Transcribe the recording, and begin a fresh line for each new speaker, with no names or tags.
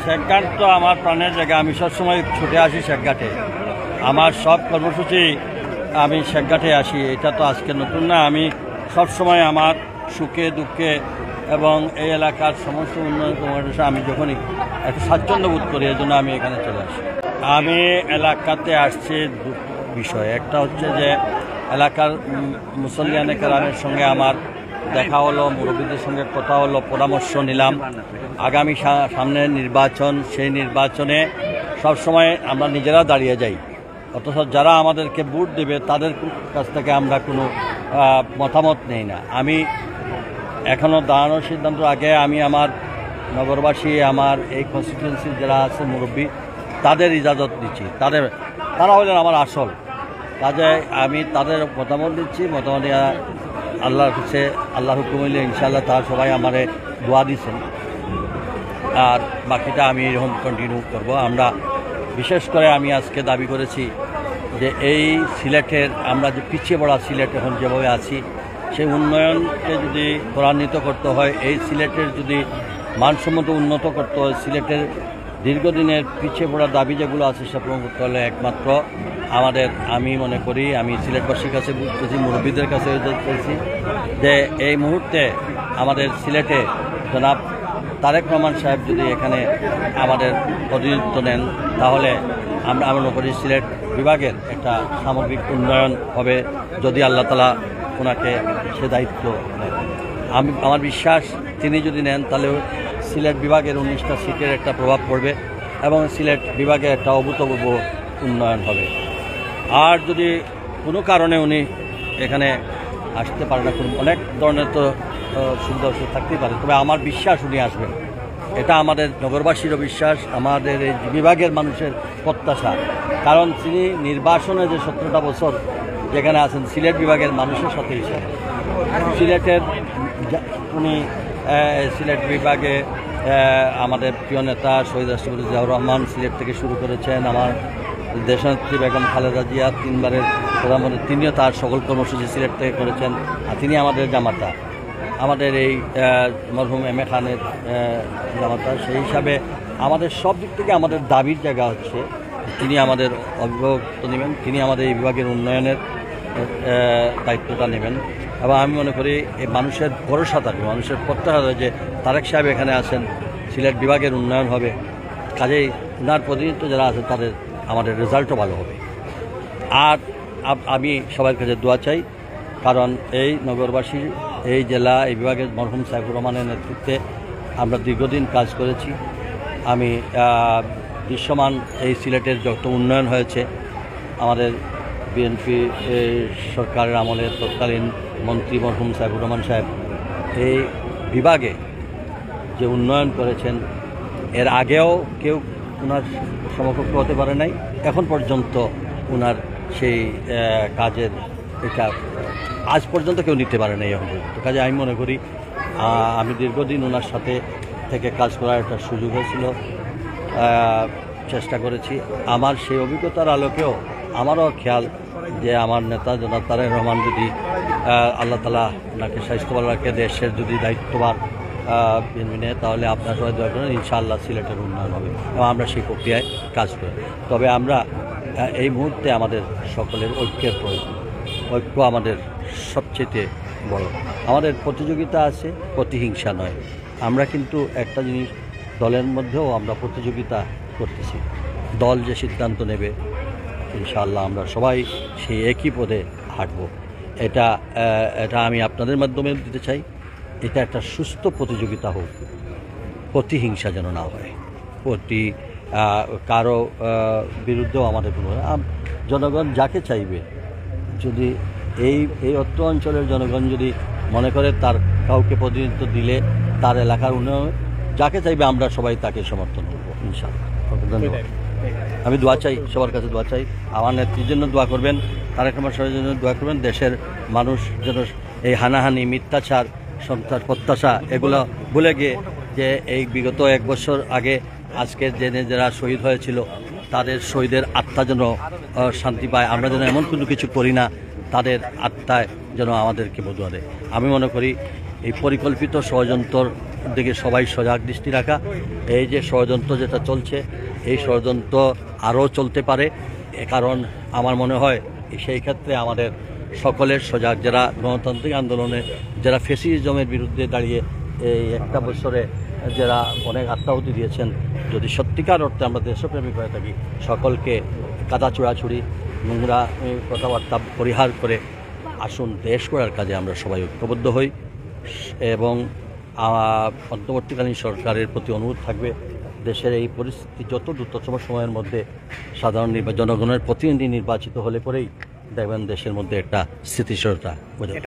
শেখঘাট তো আমার প্রাণের জায়গা। আমি সবসময় ছুটে আসি শেখঘাটে। আমার সব কর্মসূচি আমি শেখঘাটে আসি। এটা তো আজকে নতুন না। আমি সবসময় আমার সুখে দুঃখে এবং এই এলাকার সমস্ত উন্নয়ন কর্মসূচি আমি যখনই একটা স্বাচ্ছন্দ্য বোধ করি, এই জন্য আমি এখানে চলে আসি। আমি এলাকাতে আসছি দুটো বিষয়। একটা হচ্ছে যে এলাকার মুসল্লিয়ানে কেরামের সঙ্গে আমার দেখা হলো, মুরব্বীদের সঙ্গে কথা হলো, পরামর্শ নিলাম। আগামী সামনে নির্বাচন, সেই নির্বাচনে সবসময় আমরা নিজেরা দাঁড়িয়ে যাই, অথচ যারা আমাদেরকে ভোট দেবে তাদের কাছ থেকে আমরা কোনো মতামত নেই না। আমি এখনও দাঁড়ানোর সিদ্ধান্ত আগে আমি আমার নগরবাসী, আমার এই কনস্টিটিউয়েন্সির যারা আছে মুরব্বী, তাদের ইজাজত দিচ্ছি। তারা হলেন আমার আসল কাজে। আমি তাদের মতামত দিচ্ছি। মতামত আল্লাহর কাছে, আল্লাহর হুকুম হইলে ইনশাআল্লাহ তারা সবাই আমারে দোয়া দিচ্ছেন। আর বাকিটা আমি এরকম কন্টিনিউ করব। আমরা বিশেষ করে আমি আজকে দাবি করেছি যে এই সিলেটের, আমরা যে পিছিয়ে পড়া সিলেট এখন যেভাবে আছি, সেই উন্নয়নকে যদি ত্বরান্বিত করতে হয়, এই সিলেটের যদি মানসম্মত উন্নত করতে হয়, সিলেটের দীর্ঘদিনের পিছিয়ে পড়া দাবি যেগুলো আছে সে পূরণ করতে হলে একমাত্র আমাদের, আমি মনে করি, আমি সিলেটবাসীর কাছে বলতেছি, মুরব্বীদের কাছে বলছি যে এই মুহূর্তে আমাদের সিলেটে জনাব তারেক রহমান সাহেব যদি এখানে আমাদের প্রতিনিধিত্ব নেন, তাহলে আমরা মনে করি সিলেট বিভাগের একটা সামগ্রিক উন্নয়ন হবে, যদি আল্লাহ তাআলা ওনাকে সে দায়িত্ব নেন। আমার বিশ্বাস তিনি যদি নেন তাহলে সিলেট বিভাগের 19টা সিটের একটা প্রভাব পড়বে এবং সিলেট বিভাগের একটা অভূতপূর্ব উন্নয়ন হবে। আর যদি কোনো কারণে উনি এখানে আসতে পারে না, অনেক ধরনের তো সুবিধা অসুবিধা থাকতেই পারে, তবে আমার বিশ্বাস উনি আসবেন। এটা আমাদের নগরবাসীরও বিশ্বাস, আমাদের এই বিভাগের মানুষের প্রত্যাশা। কারণ তিনি নির্বাসনে যে 17টা বছর যেখানে আছেন, সিলেট বিভাগের মানুষের সাথে হিসাবে সিলেটের উনি সিলেট বিভাগে আমাদের প্রিয় নেতা শহীদ রাষ্ট্রপতি জিয়াউর রহমান সিলেট থেকে শুরু করেছেন। আমার দেশনেত্রী বেগম খালেদা জিয়া 3বারের প্রধানমন্ত্রী, তিনিও তার সকল কর্মসূচি সিলেট থেকে করেছেন। আর তিনি আমাদের জামাতা, আমাদের এই মরহুম এম এ খানের জামাতা। সেই হিসাবে আমাদের সব দিক থেকে আমাদের দাবির জায়গা হচ্ছে তিনি আমাদের অভিভাবকত্ব নেবেন, তিনি আমাদের এই বিভাগের উন্নয়নের দায়িত্বটা নেবেন। এবং আমি মনে করি এই মানুষের ভরসা থাকবে, মানুষের প্রত্যাশা যে তারেক সাহেব এখানে আসেন, সিলেট বিভাগের উন্নয়ন হবে। কাজেই ওনার প্রতিনিধিত্ব যারা আছেন তাদের আমাদের রেজাল্টও ভালো হবে। আর আমি সবার কাছে দোয়া চাই, কারণ এই নগরবাসী, এই জেলা, এই বিভাগের মরহুম সাইফুর রহমানের নেতৃত্বে আমরা দীর্ঘদিন কাজ করেছি। আমি দৃশ্যমান এই সিলেটের যত উন্নয়ন হয়েছে, আমাদের বিএনপি সরকারের আমলে তৎকালীন মন্ত্রী মরহুম সাইফুর রহমান সাহেব এই বিভাগে যে উন্নয়ন করেছেন, এর আগেও কেউ ওনার সমকক্ষ হতে পারে নাই, এখন পর্যন্ত ওনার সেই কাজের এটা আজ পর্যন্ত কেউ নিতে পারে নাই এখন পর্যন্ত। কাজে আমি মনে করি আমি দীর্ঘদিন ওনার সাথে থেকে কাজ করার একটা সুযোগ হয়েছিল, চেষ্টা করেছি। আমার সেই অভিজ্ঞতার আলোকেও আমারও খেয়াল যে আমার নেতা জনাব তারেক রহমান যদি আল্লাহ তাআলা ওনাকে স্বাস্থ্য ভালো রাখে, দেশের যদি দায়িত্বভার নেয়, তাহলে আপনার সবাই দোয়া করেন, ইনশাআল্লাহ সিলেটের উন্নয়ন হবে এবং আমরা সেই প্রক্রিয়ায় কাজ করি। তবে আমরা এই মুহূর্তে আমাদের সকলের ঐক্যের প্রয়োজন। ঐক্য আমাদের সবচেয়ে বড়। আমাদের প্রতিযোগিতা আছে, প্রতিহিংসা নয়। আমরা কিন্তু একটা জিনিস, দলের মধ্যেও আমরা প্রতিযোগিতা করতেছি। দল যে সিদ্ধান্ত নেবে ইনশাআল্লাহ আমরা সবাই সেই একই পথে হাঁটব। এটা আমি আপনাদের মাধ্যমে দিতে চাই। এটা একটা সুস্থ প্রতিযোগিতা হোক, প্রতিহিংসা যেন না হয়, কারো বিরুদ্ধেও আমাদের কোনো। জনগণ যাকে চাইবে, যদি এই অত্র অঞ্চলের জনগণ যদি মনে করে তার কাউকে প্রতিনিধিত্ব দিলে তার এলাকার উন্নয়ন, যাকে চাইবে আমরা সবাই তাকে সমর্থন করবো ইনশাআল্লাহ। ধন্যবাদ। আমি দোয়া চাই, সবার কাছে দোয়া চাই, আমার নেত্রীর জন্য দোয়া করবেন, তারেক রহমান সাহেবের জন্য দোয়া করবেন। দেশের মানুষ যেন এই হানাহানি, মিথ্যাচার, সন্ত্রাস, প্রত্যাশা এগুলো ভুলে গিয়ে যে এই বিগত 1 বছর আগে আজকের যারা শহীদ হয়েছিল তাদের শহীদের আত্মা যেন শান্তি পায়, আমরা যেন এমন কোনো কিছু করি না তাদের আত্মায় যেন আমাদেরকে বদুয়া দেয়। আমি মনে করি এই পরিকল্পিত ষড়যন্ত্র দিকে সবাই সজাগ দৃষ্টি রাখা। এই যে ষড়যন্ত্র যেটা চলছে, এই ষড়যন্ত্র আরও চলতে পারে, কারণ আমার মনে হয় সেই ক্ষেত্রে আমাদের সকলের সজাগ, যারা গণতান্ত্রিক আন্দোলনে, যারা ফ্যাসিজমের বিরুদ্ধে দাঁড়িয়ে এই একটা বছরে যারা অনেক আত্মাহুতি দিয়েছেন, যদি সত্যিকার অর্থে আমরা দেশপ্রেমিক হয়ে থাকি, সকলকে কাদা চোরাছুরি, নোংরা কথাবার্তা পরিহার করে আসুন দেশ করার কাজে আমরা সবাই ঐক্যবদ্ধ হই। এবং অন্তর্বর্তীকালীন সরকারের প্রতি অনুরোধ থাকবে, দেশের এই পরিস্থিতি যত দ্রুততম সময়ের মধ্যে সাধারণ জনগণের প্রতিনিধি নির্বাচিত হলে পরেই দেখবেন দেশের মধ্যে একটা স্থিতিশীলতা বোঝা